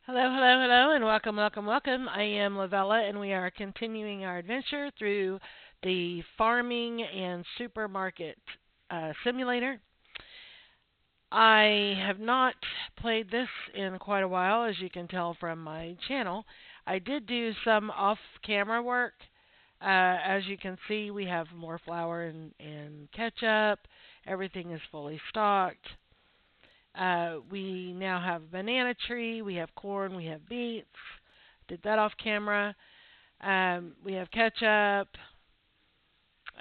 Hello, hello, hello, and welcome, welcome, welcome. I am Lavella, and we are continuing our adventure through the farming and supermarket simulator. I have not played this in quite a while, as you can tell from my channel. I did do some off camera work. As you can see, we have more flour and ketchup. Everything is fully stocked. We now have a banana tree, we have corn, we have beets. Did that off camera. We have ketchup.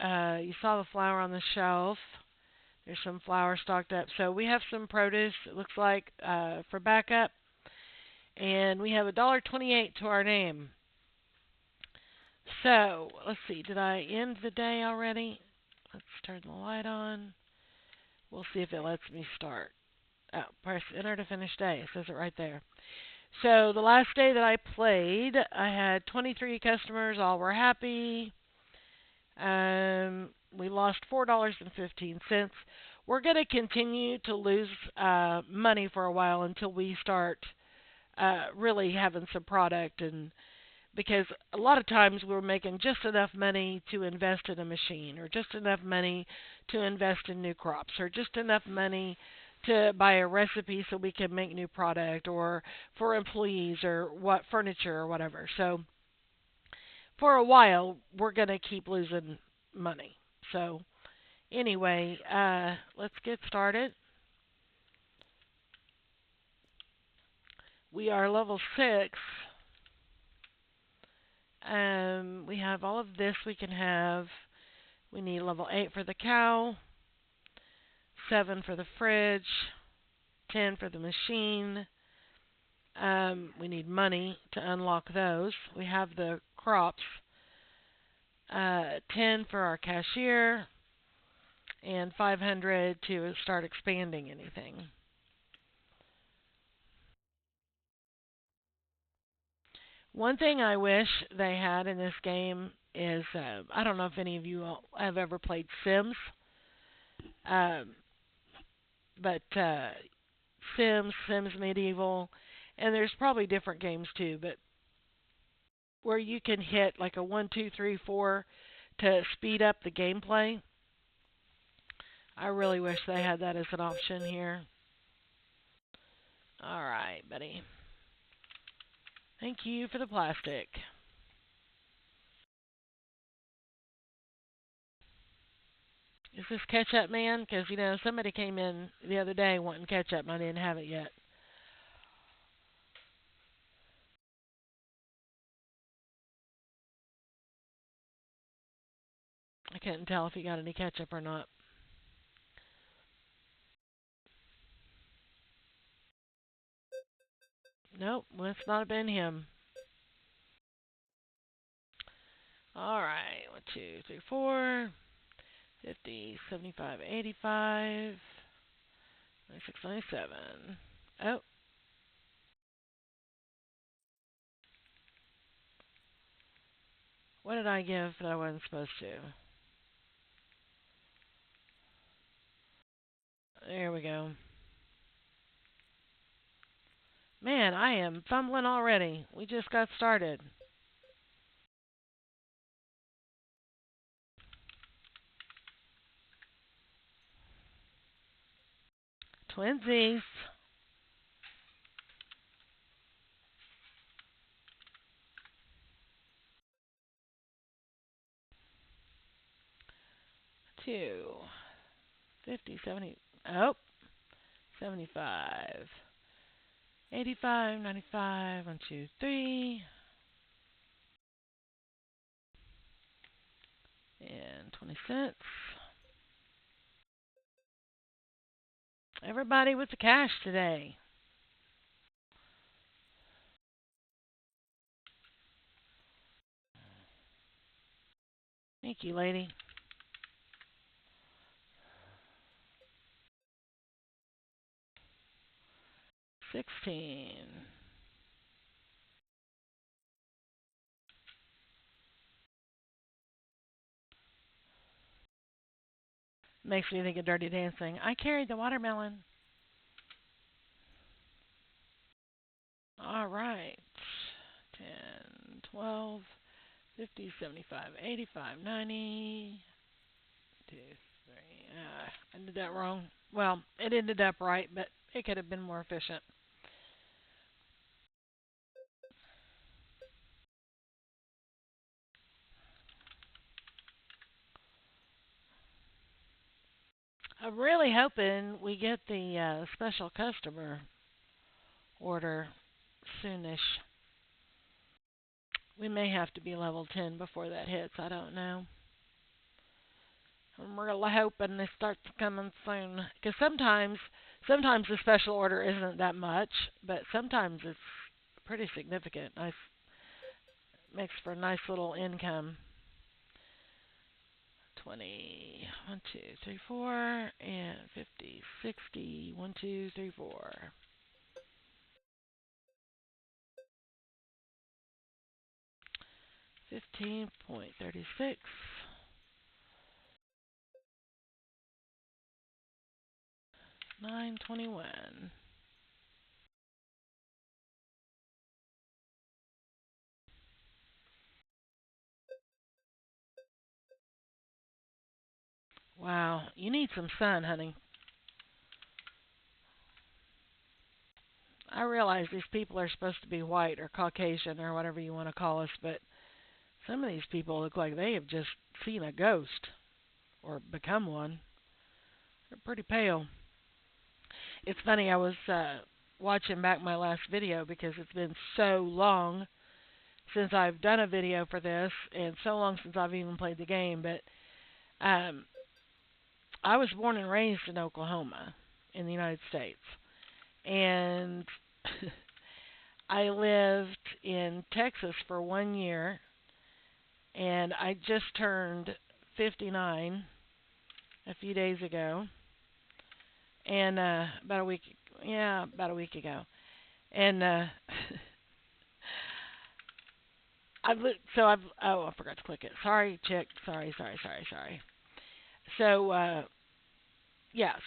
You saw the flour on the shelf. There's some flour stocked up. So we have some produce, it looks like, for backup. And we have $1.28 to our name. So, let's see, did I end the day already? Let's turn the light on. We'll see if it lets me start. Oh, press enter to finish day. It says it right there. So the last day that I played, I had 23 customers. All were happy. We lost $4.15. We're going to continue to lose money for a while until we start really having some product, and because a lot of times we're making just enough money to invest in a machine, or just enough money to invest in new crops, or just enough money to buy a recipe so we can make new product, or for employees, or what furniture or whatever. So for a while we're going to keep losing money. So anyway, let's get started. We are level 6. We have all of this we can have. We need level 8 for the cow, 7 for the fridge, 10 for the machine. We need money to unlock those. We have the crops. 10 for our cashier, and 500 to start expanding anything. One thing I wish they had in this game is, I don't know if any of you have ever played Sims, um, but Sims Medieval, and there's probably different games too, but where you can hit like a 1, 2, 3, 4 to speed up the gameplay. I really wish they had that as an option here. Alright, buddy. Thank you for the plastic. Is this ketchup man? Because, somebody came in the other day wanting ketchup and I didn't have it yet. I couldn't tell if he got any ketchup or not. Nope, must not have been him. Alright, 1, 2, 3, 4, 50, 75, 85, 96, 97. Oh, what did I give that I wasn't supposed to? There we go. Man, I am fumbling already. We just got started. Twinsies. Two. 50, 70. Oh, 75. 85, 95. 1, 2, 3. And 20 cents. Everybody with the cash today. Thank you, lady. 16. Makes me think of Dirty Dancing. I carried the watermelon. All right. 12, 50, 75, 85, 90, 2, 3. I did that wrong. Well, it ended up right, but it could have been more efficient. I'm really hoping we get the special customer order soonish. We may have to be level 10 before that hits. I don't know. I'm really hoping they start coming soon. Because sometimes the special order isn't that much, but sometimes it's pretty significant. Nice, makes for a nice little income. 20, 1, 2, 3, 4, and 50, 60, 1, 2, 3, 4. 15.36. 921. Wow, you need some sun, honey. I realize these people are supposed to be white or Caucasian or whatever you want to call us, but some of these people look like they have just seen a ghost or become one. They're pretty pale. It's funny, I was watching back my last video because it's been so long since I've done a video for this and so long since I've even played the game, but um, I was born and raised in Oklahoma in the United States. And I lived in Texas for 1 year, and I just turned 59 a few days ago, and about a week ago, and I forgot to click it. Sorry, chick. Sorry. So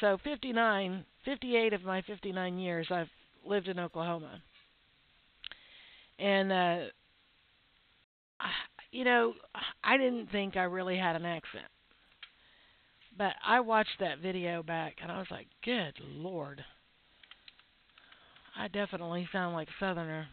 so 58 of my 59 years I've lived in Oklahoma, and you know, I didn't think I really had an accent. But I watched that video back and I was like, good Lord. I definitely sound like a Southerner.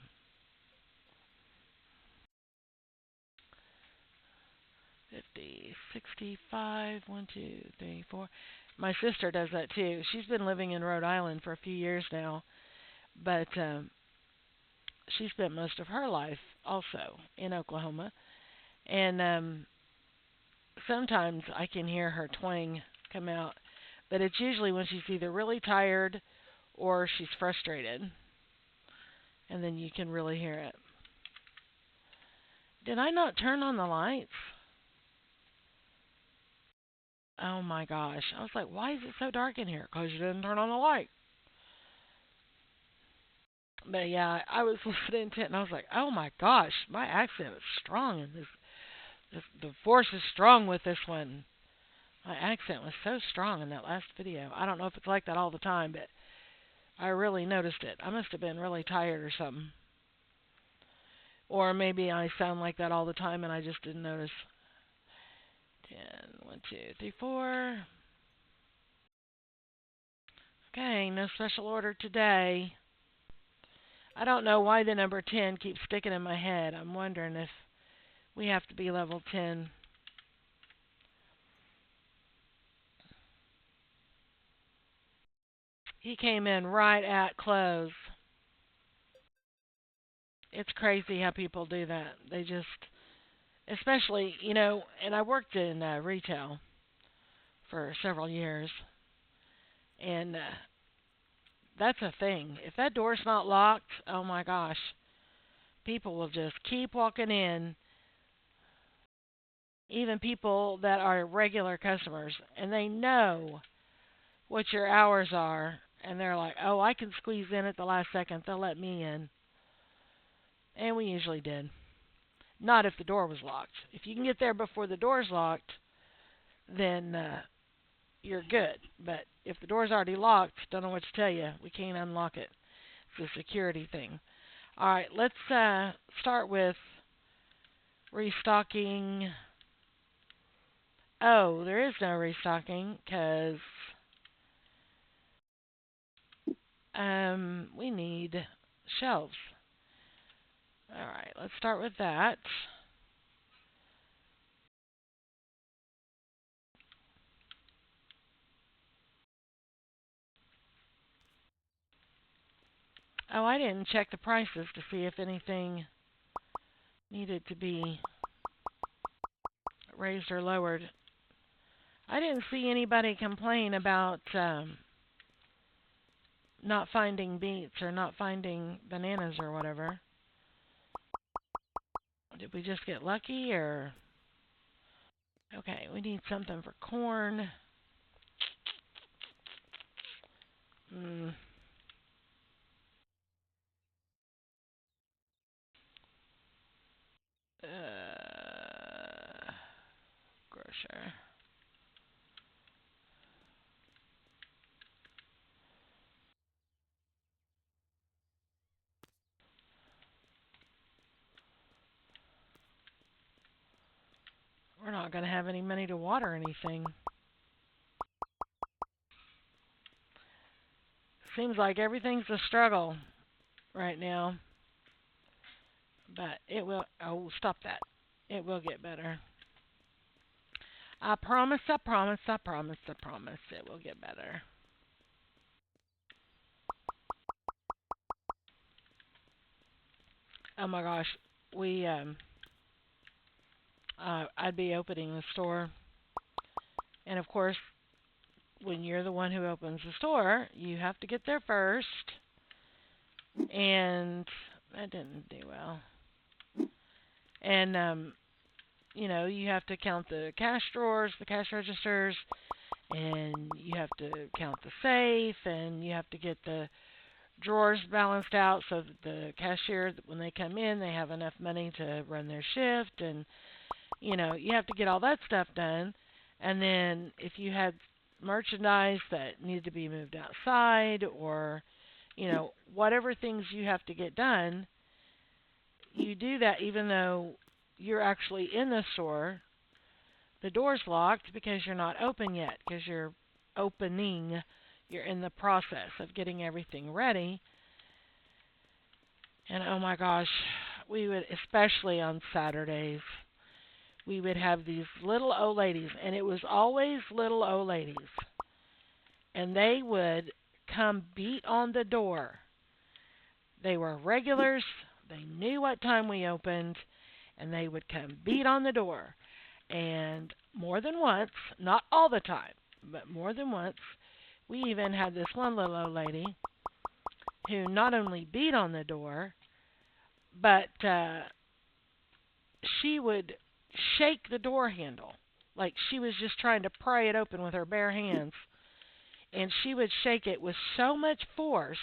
50, 65, 1, 2, 3, 4. My sister does that too. She's been living in Rhode Island for a few years now, but she spent most of her life also in Oklahoma. And sometimes I can hear her twang come out, but it's usually when she's either really tired or she's frustrated, and then you can really hear it. Did I not turn on the lights? Oh my gosh. I was like, why is it so dark in here? Because you didn't turn on the light. But yeah, I was listening to it and I was like, oh my gosh, my accent is strong and the force is strong with this one. My accent was so strong in that last video. I don't know if it's like that all the time, but I really noticed it. I must have been really tired or something. Or maybe I sound like that all the time and I just didn't notice. 10, 1, 2, 3, 4. Okay, no special order today. I don't know why the number 10 keeps sticking in my head. I'm wondering if we have to be level 10. He came in right at close. It's crazy how people do that. They just, especially, and I worked in retail for several years, and that's a thing. If that door's not locked, oh my gosh, people will just keep walking in, even people that are regular customers, and they know what your hours are, and they're like, oh, I can squeeze in at the last second. They'll let me in. And we usually did. Not if the door was locked. If you can get there before the door's locked, then you're good. But if the door's already locked, don't know what to tell you. We can't unlock it. It's a security thing. All right, let's start with Restocking. Oh, there is no restocking because we need shelves. All right, let's start with that. Oh, I didn't check the prices to see if anything needed to be raised or lowered. I didn't see anybody complain about not finding beets or not finding bananas or whatever. Did we just get lucky or? Okay, we need something for corn. Mm, grocer. We're not going to have any money to water anything. Seems like everything's a struggle right now. But it will. Oh, stop that. It will get better. I promise, I promise, I promise, I promise it will get better. Oh my gosh. We, I'd be opening the store. And of course, when you're the one who opens the store, you have to get there first. And that didn't do well. And, you have to count the cash drawers, the cash registers, and you have to count the safe, and you have to get the drawers balanced out so that the cashier, when they come in, they have enough money to run their shift, and you have to get all that stuff done. And then if you had merchandise that needed to be moved outside, or whatever things you have to get done, you do that even though you're actually in the store. The door's locked because you're not open yet, because you're opening. You're in the process of getting everything ready. And oh my gosh, we would, especially on Saturdays, we would have these little old ladies, and it was always little old ladies. And they would come beat on the door. They were regulars, they knew what time we opened, and they would come beat on the door. And more than once, not all the time, but more than once, we even had this one little old lady who not only beat on the door, but she would shake the door handle like she was just trying to pry it open with her bare hands. And she would shake it with so much force,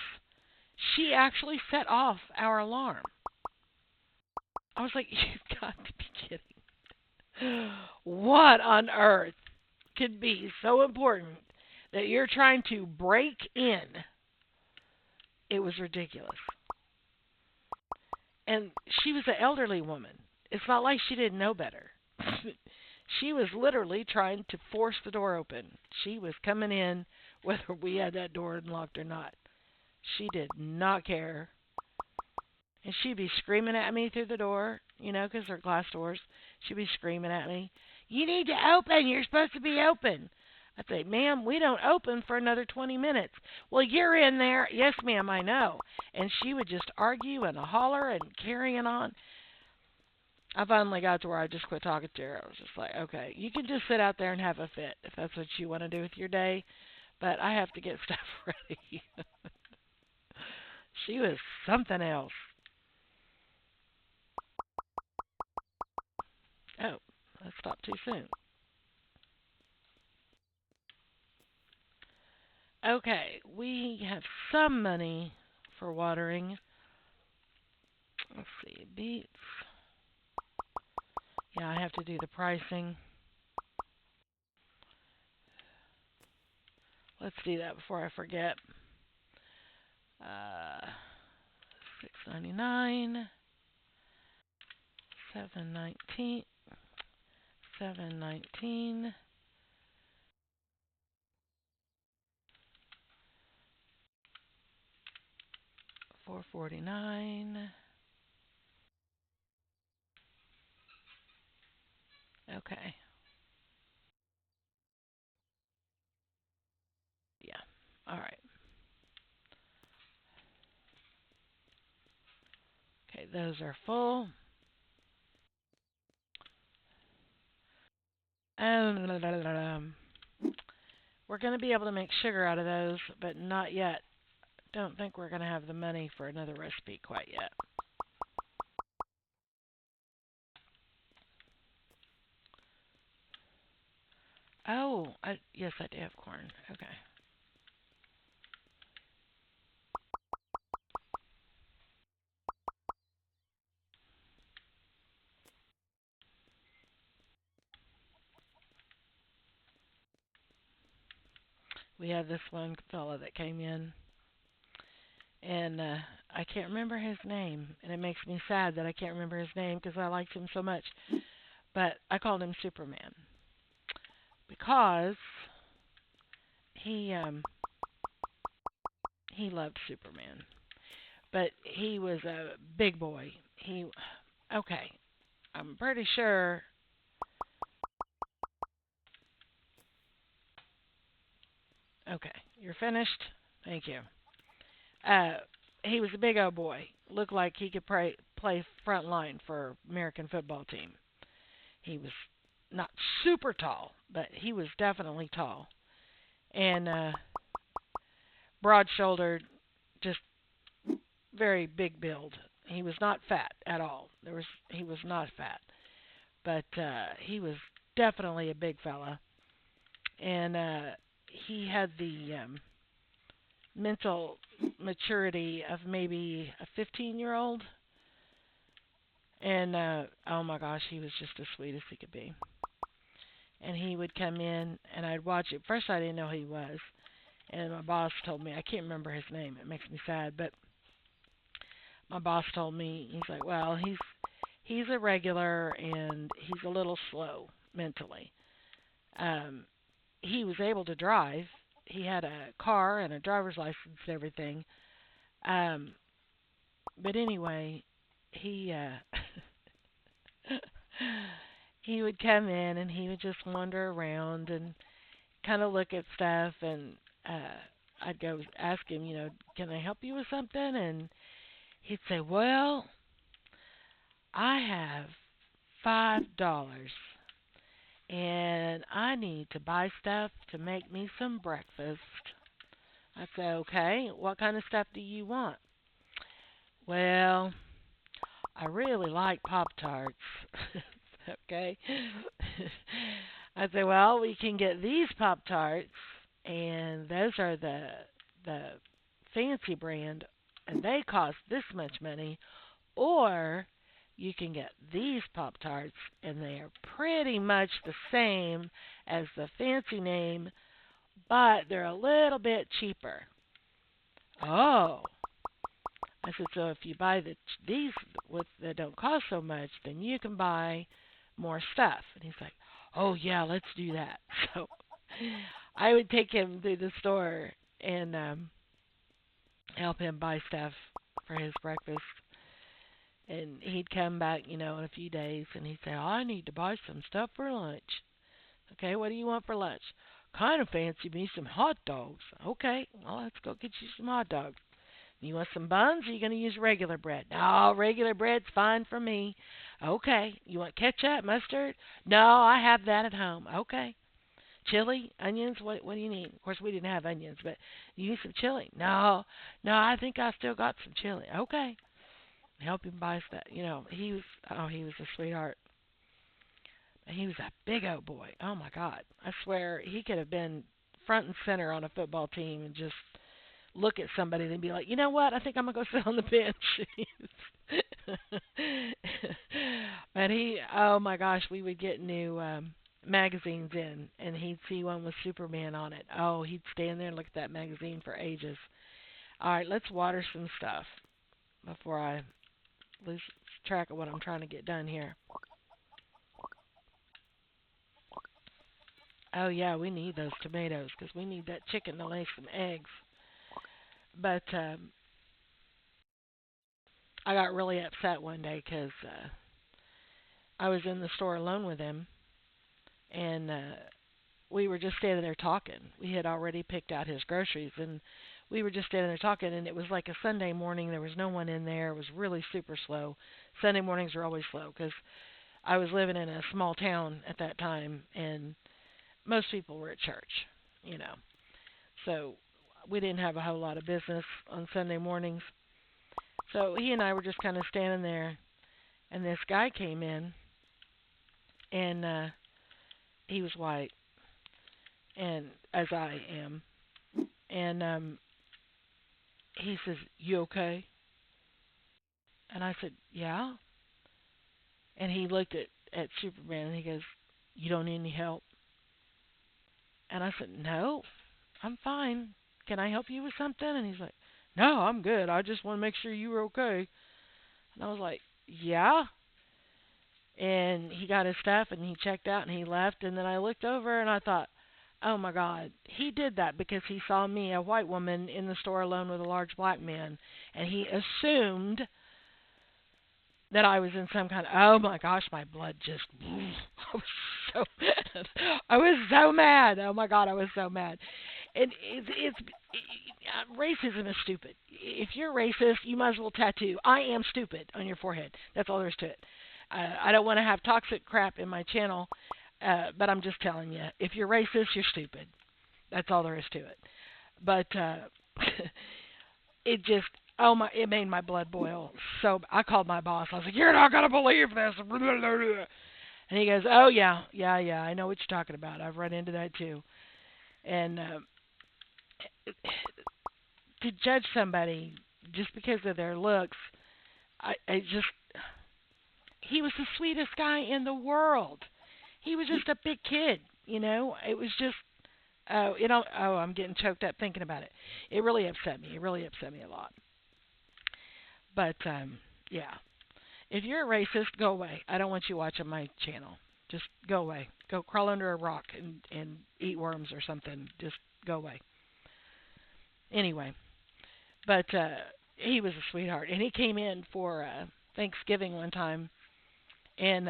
she actually set off our alarm. I was like, you've got to be kidding. What on earth could be so important that you're trying to break in? It was ridiculous. And she was an elderly woman. It's not like she didn't know better. She was literally trying to force the door open. She was coming in whether we had that door unlocked or not. She did not care. And she'd be screaming at me through the door, because they're glass doors. She'd be screaming at me, "You need to open. You're supposed to be open." I'd say, "Ma'am, we don't open for another 20 minutes. "Well, you're in there." "Yes, ma'am, I know." And she would just argue and holler and carrying on. I finally got to where I just quit talking to her. I was just like, okay, you can just sit out there and have a fit if that's what you want to do with your day, but I have to get stuff ready. She was something else. Oh, that stopped too soon. Okay, we have some money for watering. Let's see, beets. Yeah, I have to do the pricing. Let's do that before I forget. 6.99. 719. 719. 449. Okay. Yeah. All right. Okay, those are full. And we're going to be able to make sugar out of those, but not yet. Don't think we're going to have the money for another recipe quite yet. Oh, yes, I do have corn. Okay. We had this one fella that came in, and I can't remember his name, and it makes me sad that I can't remember his name because I liked him so much. But I called him Superman because he um, he loved Superman, but he was a big boy. He okay. I'm pretty sure. Okay, you're finished. Thank you. Uh, he was a big old boy. Looked like he could play front line for American football team. He was not super tall, but he was definitely tall and broad-shouldered, just very big build. He was not fat at all. He was not fat, but he was definitely a big fella, and he had the mental maturity of maybe a 15-year-old. And oh my gosh, he was just as sweet as he could be. And he would come in, and I'd watch it. First, I didn't know who he was, and my boss told me I can't remember his name. It makes me sad, but my boss told me he's like, well, he's a regular, and he's a little slow mentally. Um, he was able to drive. He had a car and a driver's license and everything. Um, but anyway, he he would come in and he would just wander around and kind of look at stuff, and I'd go ask him, can I help you with something? And he'd say, well, I have $5 and I need to buy stuff to make me some breakfast. I'd say, okay, what kind of stuff do you want? Well, I really like Pop Tarts. Okay. I say, well, we can get these Pop Tarts, and those are the fancy brand, and they cost this much money. Or you can get these Pop Tarts, and they are pretty much the same as the fancy name, but they're a little bit cheaper. Oh, I said, so if you buy these with that don't cost so much, then you can buy more stuff. And he's like, oh yeah, let's do that. So I would take him through the store and help him buy stuff for his breakfast. And he'd come back, in a few days, and he'd say, oh, I need to buy some stuff for lunch. Okay, what do you want for lunch? Kind of fancy me some hot dogs. Okay, well, let's go get you some hot dogs. You want some buns, or are you going to use regular bread? No, regular bread's fine for me. Okay. You want ketchup, mustard? No, I have that at home. Okay. Chili, onions, what do you need? Of course, we didn't have onions, but you need some chili? No, no, I think I still got some chili. Okay. Help him buy stuff. He was a sweetheart. He was a big old boy. Oh my God. I swear he could have been front and center on a football team and just look at somebody and be like, you know what? I think I'm gonna go sit on the bench. But oh my gosh, we would get new magazines in, and he'd see one with Superman on it. Oh, he'd stand there and look at that magazine for ages. All right, let's water some stuff before I lose track of what I'm trying to get done here. Oh yeah, we need those tomatoes because we need that chicken to lay some eggs. But I got really upset one day because I was in the store alone with him, and we were just standing there talking. We had already picked out his groceries, and we were just standing there talking. And it was like a Sunday morning. There was no one in there. It was really super slow. Sunday mornings are always slow because I was living in a small town at that time, and most people were at church, you know. So we didn't have a whole lot of business on Sunday mornings. So he and I were just kind of standing there, and this guy came in, and he was white, and as I am, and he says, "You okay?" And I said, "Yeah." And he looked at Superman, and he goes, "You don't need any help?" And I said, "No, I'm fine. Can I help you with something?" And he's like, "No, I'm good. I just want to make sure you were okay." And I was like, "Yeah." And he got his stuff and he checked out and he left. And then I looked over and I thought, oh my God, he did that because he saw me, a white woman, in the store alone with a large black man. And he assumed that I was in some kind of, oh my gosh, my blood just, I was so mad. I was so mad. Oh my God, I was so mad. And racism is stupid. If you're racist, you might as well tattoo "I am stupid" on your forehead. That's all there is to it. I don't want to have toxic crap in my channel, but I'm just telling you, if you're racist, you're stupid. That's all there is to it. But it just, oh my, it made my blood boil. So I called my boss. I was like, "You're not gonna believe this." And he goes, "Oh yeah, yeah, yeah. I know what you're talking about. I've run into that too." And to judge somebody just because of their looks, I just, he was the sweetest guy in the world. He was just a big kid, you know. It was just, I'm getting choked up thinking about it. It really upset me. It really upset me a lot. But yeah, if you're a racist, go away. I don't want you watching my channel. Just go away. Go crawl under a rock and eat worms or something. Just go away. Anyway, but he was a sweetheart, and he came in for Thanksgiving one time, and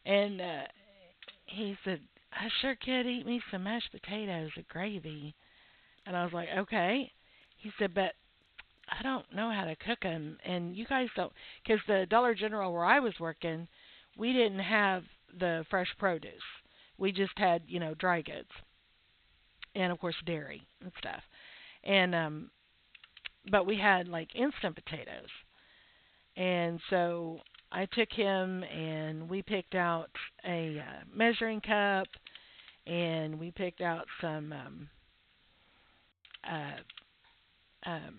and he said, "I sure could eat me some mashed potatoes with gravy." And I was like, "Okay." He said, "But I don't know how to cook them, and you guys don't, because the Dollar General where I was working, we didn't have the fresh produce. We just had, dry goods, and of course dairy and stuff. And but we had like instant potatoes, and so I took him and we picked out a measuring cup, and we picked out uh, um,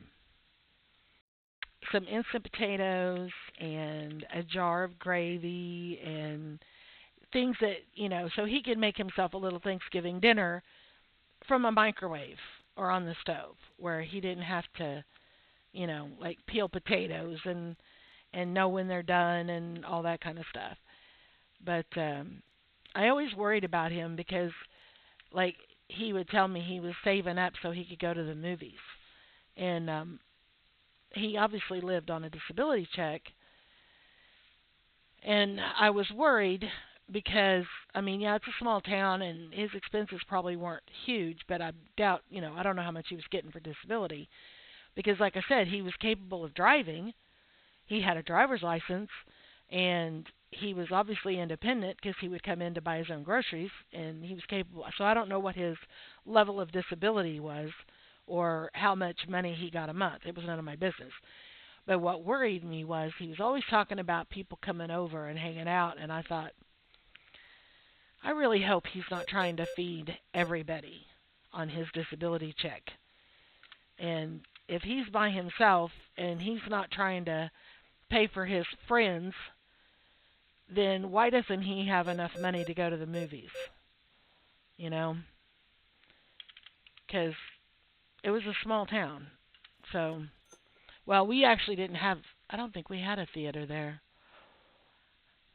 some instant potatoes and a jar of gravy and things that, so he could make himself a little Thanksgiving dinner from a microwave or on the stove where he didn't have to, like peel potatoes and know when they're done and all that kind of stuff. But I always worried about him because, like, he would tell me he was saving up so he could go to the movies. And he obviously lived on a disability check. And I was worried because, I mean, yeah, it's a small town and his expenses probably weren't huge, but I doubt, I don't know how much he was getting for disability. Because, like I said, he was capable of driving. He had a driver's license, and he was obviously independent because he would come in to buy his own groceries, and he was capable. So I don't know what his level of disability was or how much money he got a month. It was none of my business. But what worried me was he was always talking about people coming over and hanging out, and I thought, I really hope he's not trying to feed everybody on his disability check. And if he's by himself and he's not trying to pay for his friends, then why doesn't he have enough money to go to the movies? You know? Because it was a small town. So, well, we actually didn't have I don't think we had a theater there.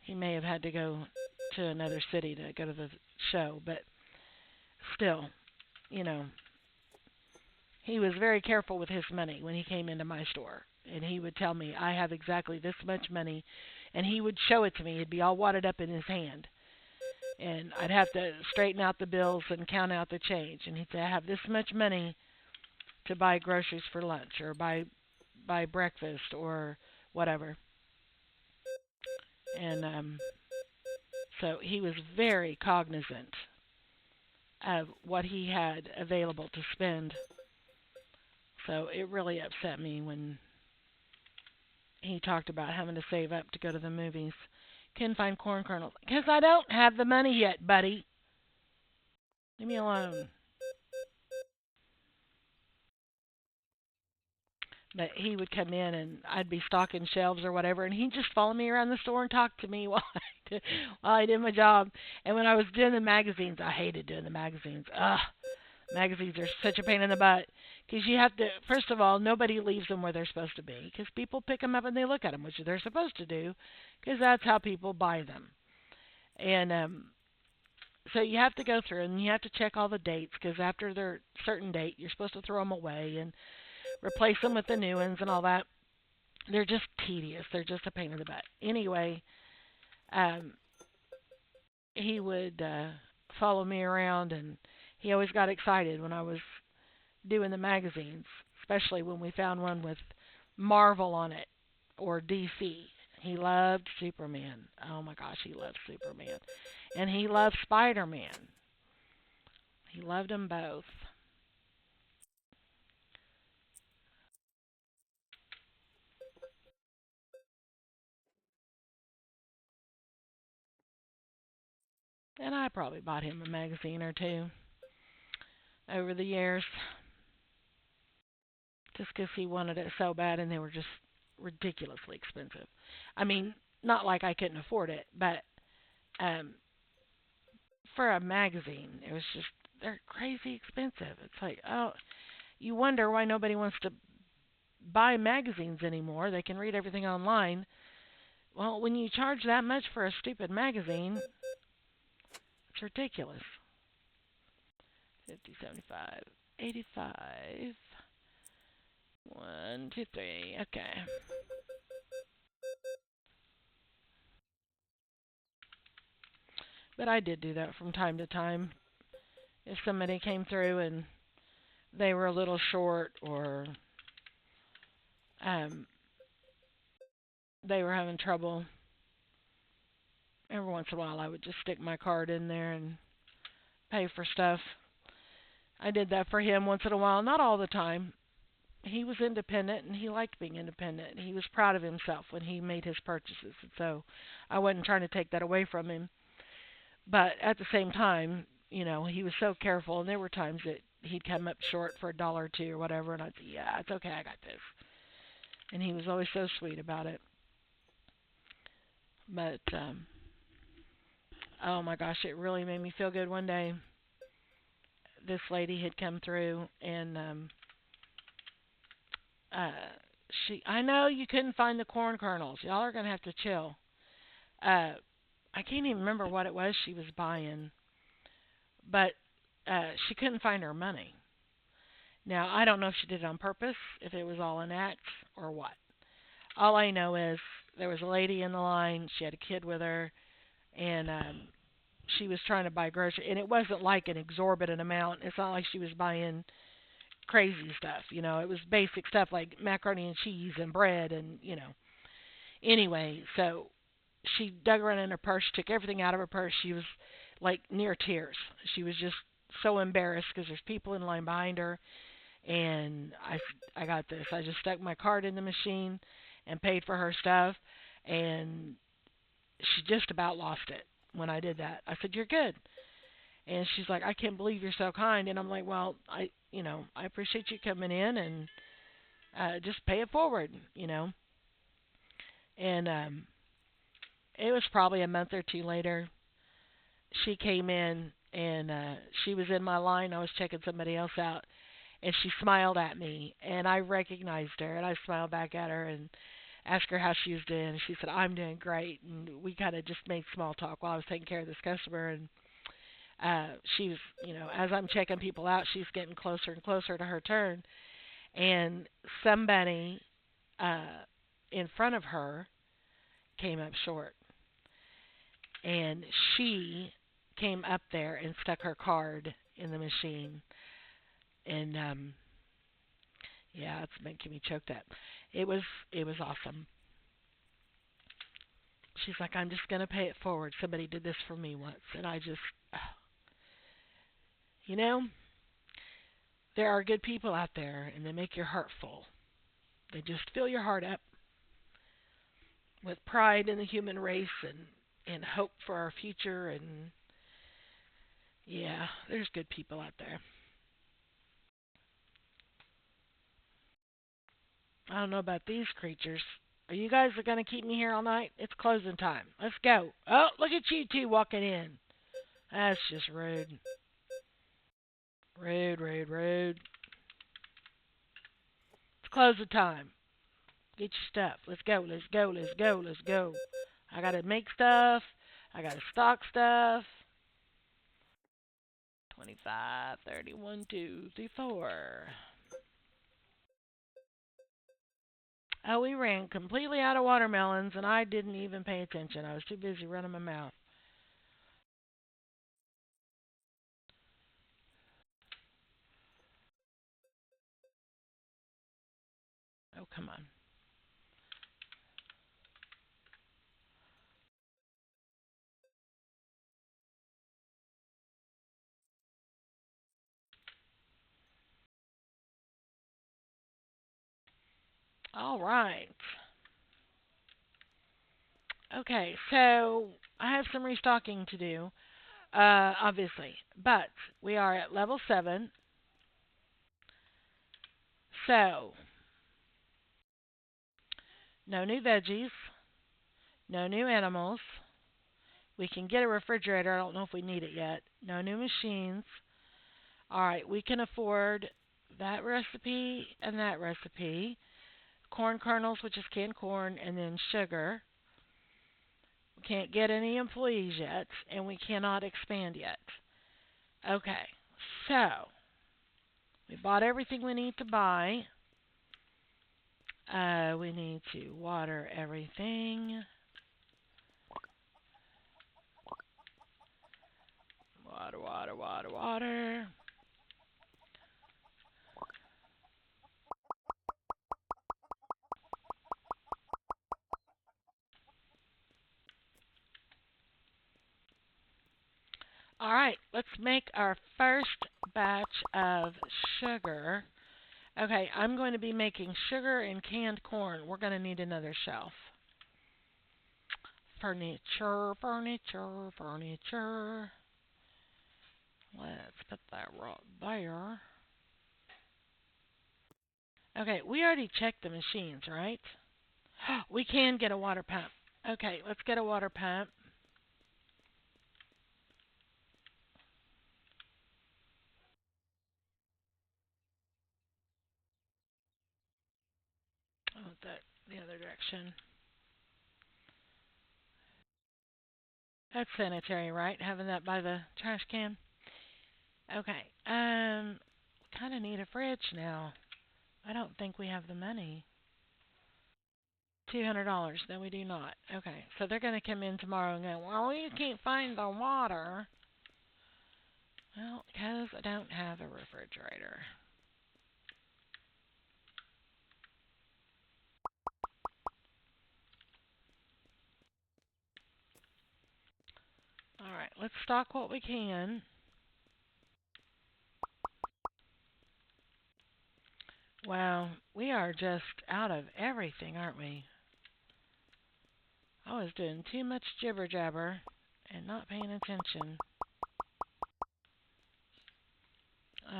He may have had to go to another city to go to the show, but still, you know, he was very careful with his money when he came into my store. And he would tell me, I have exactly this much money. And he would show it to me. It'd be all wadded up in his hand. And I'd have to straighten out the bills and count out the change. And he'd say, I have this much money to buy groceries for lunch or buy breakfast or whatever. And so he was very cognizant of what he had available to spend. So it really upset me when he talked about having to save up to go to the movies. Couldn't find corn kernels. Because I don't have the money yet, buddy. Leave me alone. But he would come in and I'd be stocking shelves or whatever, and he'd just follow me around the store and talk to me while I did my job. And when I was doing the magazines, I hated doing the magazines. Ugh, magazines are such a pain in the butt because you have to. First of all, nobody leaves them where they're supposed to be because people pick them up and they look at them, which they're supposed to do, because that's how people buy them. And so you have to go through and you have to check all the dates because after their certain date, you're supposed to throw them away and replace them with the new ones and all that. They're just tedious. They're just a pain in the butt. Anyway, um, he would follow me around, and he always got excited when I was doing the magazines, especially when we found one with Marvel on it or DC. He loved Superman. Oh my gosh, he loved Superman. And he loved Spider-Man. He loved them both. And I probably bought him a magazine or two over the years just because he wanted it so bad and they were just ridiculously expensive. I mean, not like I couldn't afford it, but um, for a magazine, it was just, they're crazy expensive. It's like, oh, you wonder why nobody wants to buy magazines anymore. They can read everything online. Well, when you charge that much for a stupid magazine, it's ridiculous. 50, 75, 85. 1, 2, 3. Okay. But I did do that from time to time. If somebody came through and they were a little short or um, they were having trouble, every once in a while I would just stick my card in there and pay for stuff. I did that for him once in a while, not all the time. He was independent and he liked being independent. He was proud of himself when he made his purchases. And so I wasn't trying to take that away from him. But at the same time, he was so careful and there were times that he'd come up short for a dollar or two or whatever and I'd say, yeah, it's okay, I got this. And he was always so sweet about it. But oh my gosh, it really made me feel good one day. This lady had come through and uh I know you couldn't find the corn kernels. Y'all are gonna have to chill. Uh I can't even remember what it was she was buying, but she couldn't find her money. Now I don't know if she did it on purpose, if it was all an act or what. All I know is there was a lady in the line. She had a kid with her, and she was trying to buy groceries, and it wasn't like an exorbitant amount. It's not like she was buying crazy stuff. It was basic stuff like macaroni and cheese and bread, and. Anyway, so she dug around in her purse, took everything out of her purse. She was like near tears. She was just so embarrassed because there's people in line behind her, and I got this. I just stuck my card in the machine and paid for her stuff, and she just about lost it when I did that. I said, "You're good." And she's like, "I can't believe you're so kind." And I'm like, "Well, I appreciate you coming in and just pay it forward. And it was probably a month or two later. She came in and she was in my line. I was checking somebody else out, and she smiled at me, and I recognized her, and I smiled back at her, and asked her how she was doing, and she said, "I'm doing great." And we kind of just made small talk while I was taking care of this customer, and she was, as I'm checking people out, she's getting closer and closer to her turn, and somebody uh, in front of her came up short, and she came up there and stuck her card in the machine, and yeah, it's making me choked up. It was it was awesome. She's like, I'm just gonna pay it forward. Somebody did this for me once, and I just, you know, there are good people out there, and they make your heart full. They just fill your heart up with pride in the human race and hope for our future. And yeah, there's good people out there. I don't know about these creatures. Are you guys going to keep me here all night? It's closing time. Let's go. Oh, look at you two walking in. That's just rude. Rude, rude, rude. It's closing time. Get your stuff. Let's go, let's go, let's go, let's go. I gotta make stuff. I gotta stock stuff. 25, 31, 2, 3, 4. Oh, we ran completely out of watermelons, and I didn't even pay attention. I was too busy running my mouth. Oh, come on. All right. Okay, so I have some restocking to do, obviously. But we are at level 7. So, no new veggies, no new animals. We can get a refrigerator. I don't know if we need it yet. No new machines. All right, we can afford that recipe and that recipe. Corn kernels, which is canned corn, and then sugar. We can't get any employees yet, and we cannot expand yet. Okay, so we bought everything we need to buy. We need to water everything. Water, water, water, water. All right, let's make our first batch of sugar. Okay, I'm going to be making sugar and canned corn. We're going to need another shelf. Furniture, furniture, furniture. Let's put that right there. Okay, we already checked the machines, right? We can get a water pump. Okay, let's get a water pump. Oh, that the other direction. That's sanitary, right? Having that by the trash can. Okay. Kind of need a fridge now. I don't think we have the money. $200. No, we do not. Okay, so they're going to come in tomorrow and go, well, you can't find the water. Well, because I don't have a refrigerator. All right, let's stock what we can. Wow, we are just out of everything, aren't we? I was doing too much jibber jabber and not paying attention.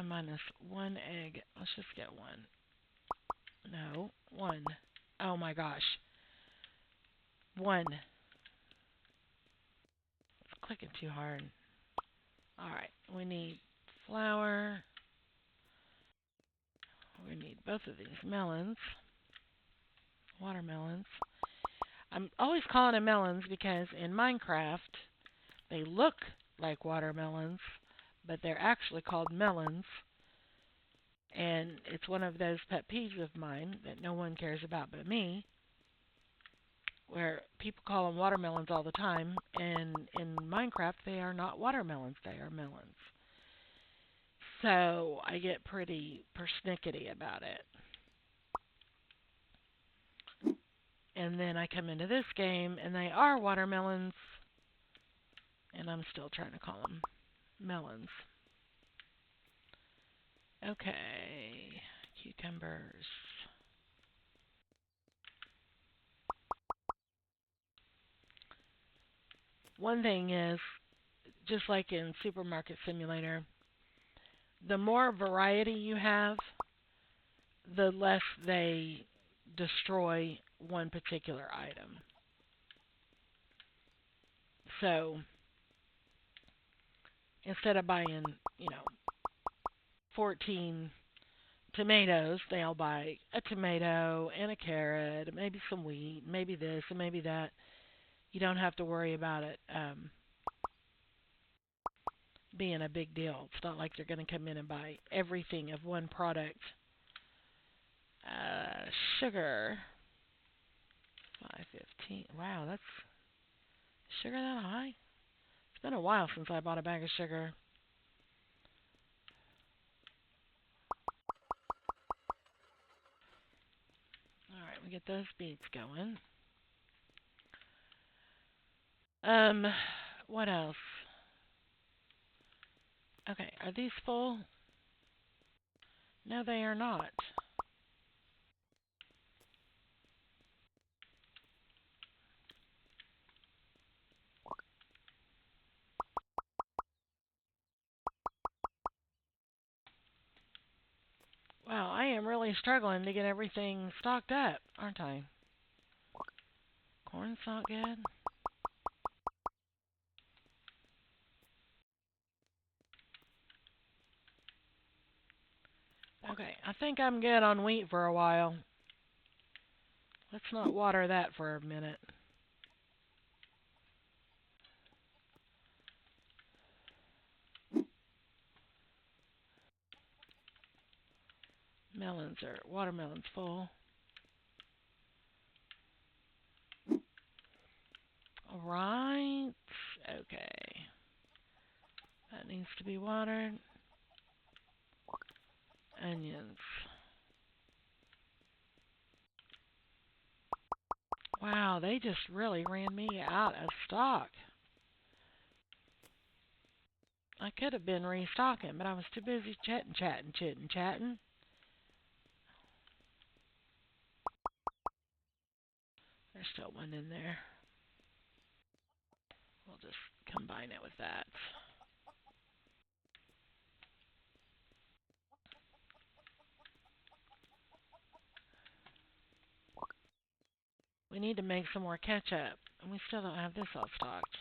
Minus one egg. Let's just get one. No, one. Oh my gosh. One. It's clicking too hard. Alright, we need flour. We need both of these melons. Watermelons. I'm always calling them melons because in Minecraft they look like watermelons, but they're actually called melons. And it's one of those pet peeves of mine that no one cares about but me, where people call them watermelons all the time, and in Minecraft they are not watermelons, they are melons. So I get pretty persnickety about it. And then I come into this game and they are watermelons, and I'm still trying to call them melons. Okay, cucumbers. One thing is, just like in Supermarket Simulator, the more variety you have, the less they destroy one particular item. So instead of buying, you know, 14 tomatoes, they'll buy a tomato and a carrot, maybe some wheat, maybe this and maybe that. You don't have to worry about it being a big deal. It's not like they're going to come in and buy everything of one product. Sugar, 5.15. Wow, that's sugar that high? It's been a while since I bought a bag of sugar. All right, we get those beets going. Um, what else? Okay, are these full? No, they are not. Wow, I am really struggling to get everything stocked up, aren't I? Corn's not good. Okay, I think I'm good on wheat for a while. Let's not water that for a minute. Watermelons full. Alright. Okay. That needs to be watered. Onions. Wow, they just really ran me out of stock. I could have been restocking, but I was too busy chatting. There's still one in there. We'll just combine it with that. We need to make some more ketchup, and we still don't have this all stocked.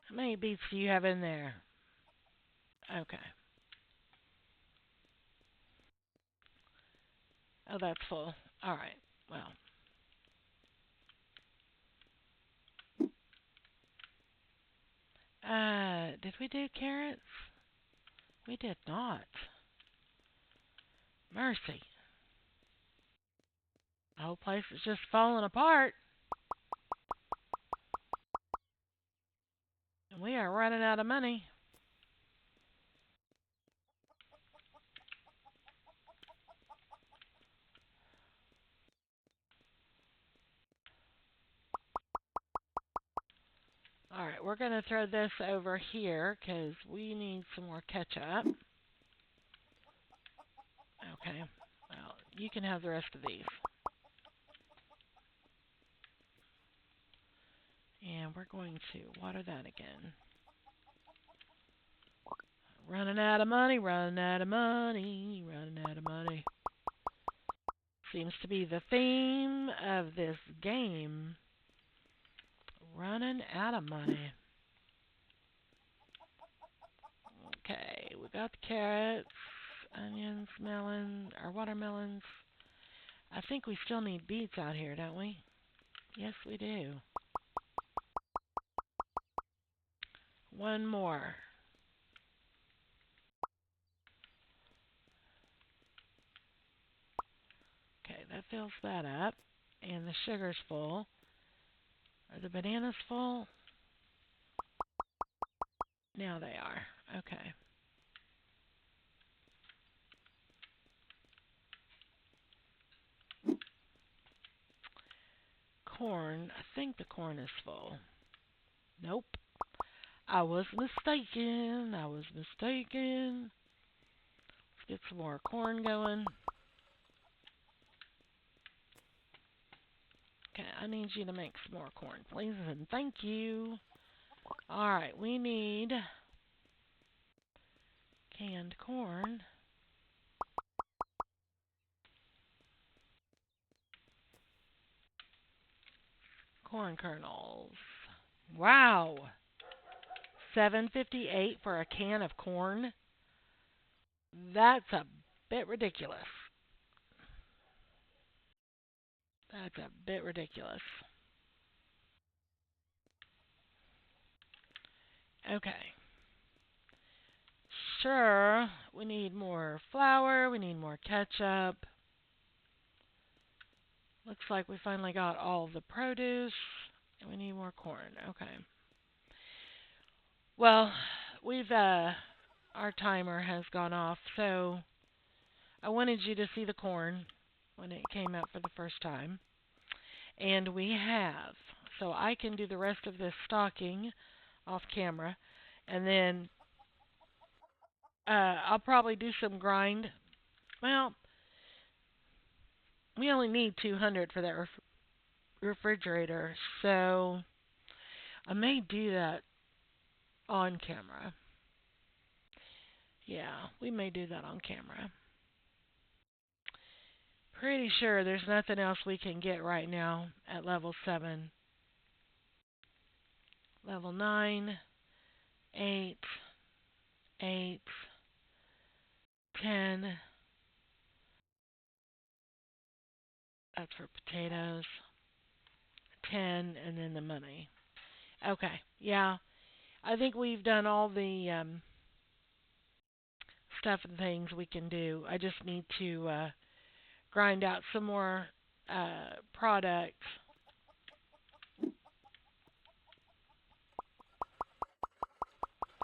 How many beets do you have in there? Okay. Oh, that's full. All right. Well, did we do carrots? We did not. Mercy. The whole place is just falling apart. And we are running out of money. All right, we're going to throw this over here because we need some more ketchup. Okay. Well, you can have the rest of these. And we're going to water that again. Running out of money, running out of money, running out of money. Seems to be the theme of this game. Running out of money. Okay, we got the carrots, onions, melon, or watermelons. I think we still need beets out here, don't we? Yes, we do. One more. Okay, that fills that up. And the sugar's full. Are the bananas full? Now they are. Okay. Corn. I think the corn is full. Nope. I was mistaken. I was mistaken. Let's get some more corn going. Okay, I need you to make some more corn, please, and thank you. Alright, we need canned corn. Corn kernels. Wow! $7.58 for a can of corn? That's a bit ridiculous. That's a bit ridiculous. Okay. Sure, we need more flour, we need more ketchup. Looks like we finally got all of the produce, and we need more corn. Okay. Well, our timer has gone off, so I wanted you to see the corn when it came out for the first time. And we have. So I can do the rest of this stocking off camera, and then I'll probably do some grind. Well, we only need 200 for that refrigerator, so I may do that on camera. Yeah, we may do that on camera. Pretty sure there's nothing else we can get right now at level 7. Level 9, 8, 8, 10. That's for potatoes. 10, and then the money. Okay, yeah. I think we've done all the stuff and things we can do. I just need to grind out some more product.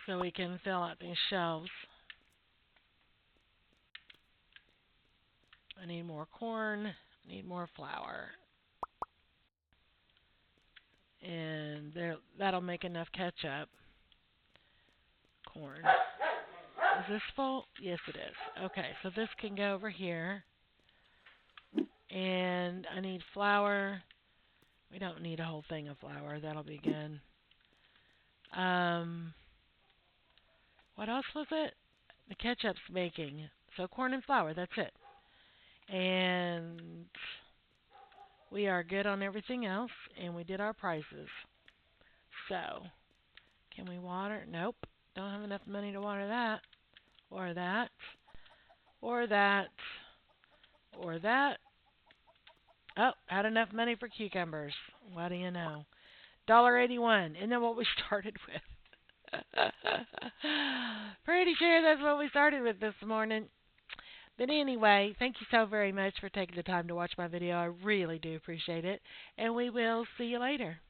So we can fill out these shelves. I need more corn. I need more flour. And that'll make enough ketchup. Corn. Is this full? Yes, it is. Okay, so this can go over here. And I need flour. We don't need a whole thing of flour. That'll be good. What else was it? The ketchup's baking. So corn and flour, that's it. And we are good on everything else. And we did our prices. So, can we water? Nope. Don't have enough money to water that. Or that. Or that. Or that. Oh, had enough money for cucumbers. What do you know? $1.81. Isn't that what we started with? Pretty sure that's what we started with this morning. But anyway, thank you so very much for taking the time to watch my video. I really do appreciate it. And we will see you later.